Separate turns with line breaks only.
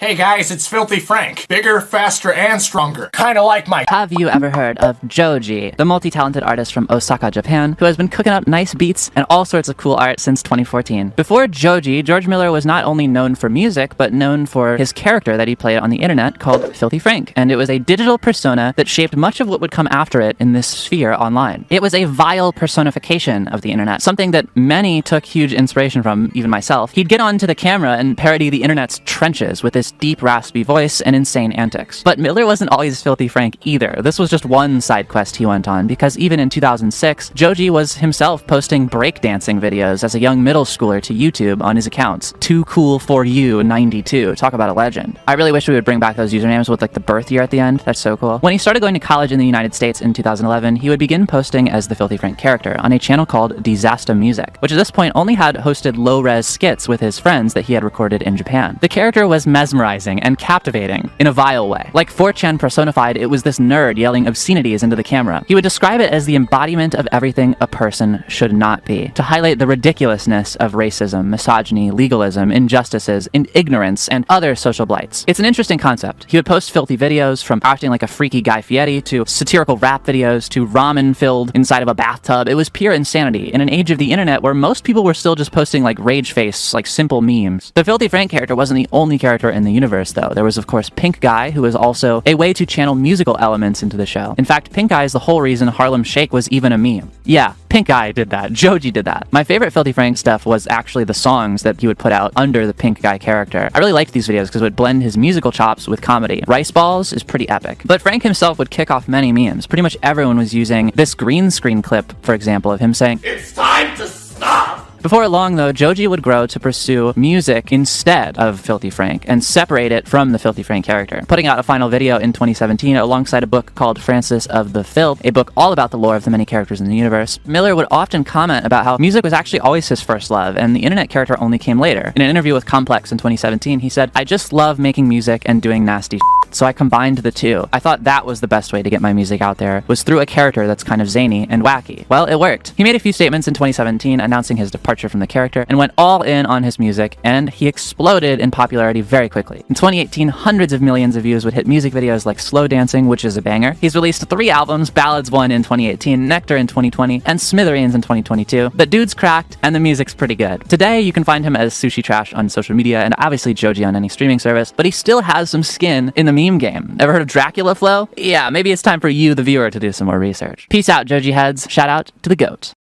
Hey guys, it's Filthy Frank. Bigger, faster, and stronger. Kinda like Mike.
Have you ever heard of Joji, the multi-talented artist from Osaka, Japan, who has been cooking up nice beats and all sorts of cool art since 2014? Before Joji, George Miller was not only known for music, but known for his character that he played on the internet called Filthy Frank, and it was a digital persona that shaped much of what would come after it in this sphere online. It was a vile personification of the internet, something that many took huge inspiration from, even myself. He'd get onto the camera and parody the internet's trenches with this deep, raspy voice and insane antics. But Miller wasn't always Filthy Frank either. This was just one side quest he went on, because even in 2006, Joji was himself posting breakdancing videos as a young middle schooler to YouTube on his accounts. Too Cool For You 92. Talk about a legend. I really wish we would bring back those usernames with like the birth year at the end. That's so cool. When he started going to college in the United States in 2011, he would begin posting as the Filthy Frank character on a channel called Disaster Music, which at this point only had hosted low-res skits with his friends that he had recorded in Japan. The character was mesmerizing and captivating in a vile way. Like 4chan personified, it was this nerd yelling obscenities into the camera. He would describe it as the embodiment of everything a person should not be, to highlight the ridiculousness of racism, misogyny, legalism, injustices, ignorance, and other social blights. It's an interesting concept. He would post filthy videos, from acting like a freaky Guy Fieri to satirical rap videos to ramen filled inside of a bathtub. It was pure insanity in an age of the internet where most people were still just posting like rage face, like simple memes. The Filthy Frank character wasn't the only character in the universe though. There was of course Pink Guy, who was also a way to channel musical elements into the show. In fact, Pink Guy is the whole reason Harlem Shake was even a meme. Yeah, Pink Guy did that. Joji did that. My favorite Filthy Frank stuff was actually the songs that he would put out under the Pink Guy character. I really liked these videos because it would blend his musical chops with comedy. Rice Balls is pretty epic. But Frank himself would kick off many memes. Pretty much everyone was using this green screen clip, for example, of him saying,
It's time to stop!
Before long, though, Joji would grow to pursue music instead of Filthy Frank and separate it from the Filthy Frank character, putting out a final video in 2017 alongside a book called Francis of the Filth, a book all about the lore of the many characters in the universe. Miller would often comment about how music was actually always his first love, and the internet character only came later. In an interview with Complex in 2017, he said, "I just love making music and doing nasty shit, so I combined the two. I thought that was the best way to get my music out there, was through a character that's kind of zany and wacky." Well, it worked. He made a few statements in 2017 announcing his departure from the character and went all in on his music, and he exploded in popularity very quickly. In 2018, hundreds of millions of views would hit music videos like Slow Dancing, which is a banger. He's released 3 albums, Ballads 1 in 2018, Nectar in 2020, and Smithereens in 2022. The dude's cracked, and the music's pretty good. Today, you can find him as Sushi Trash on social media, and obviously Joji on any streaming service, but he still has some skin in the meme game. Ever heard of Dracula Flow? Yeah, maybe it's time for you, the viewer, to do some more research. Peace out, Joji heads. Shout out to the GOAT.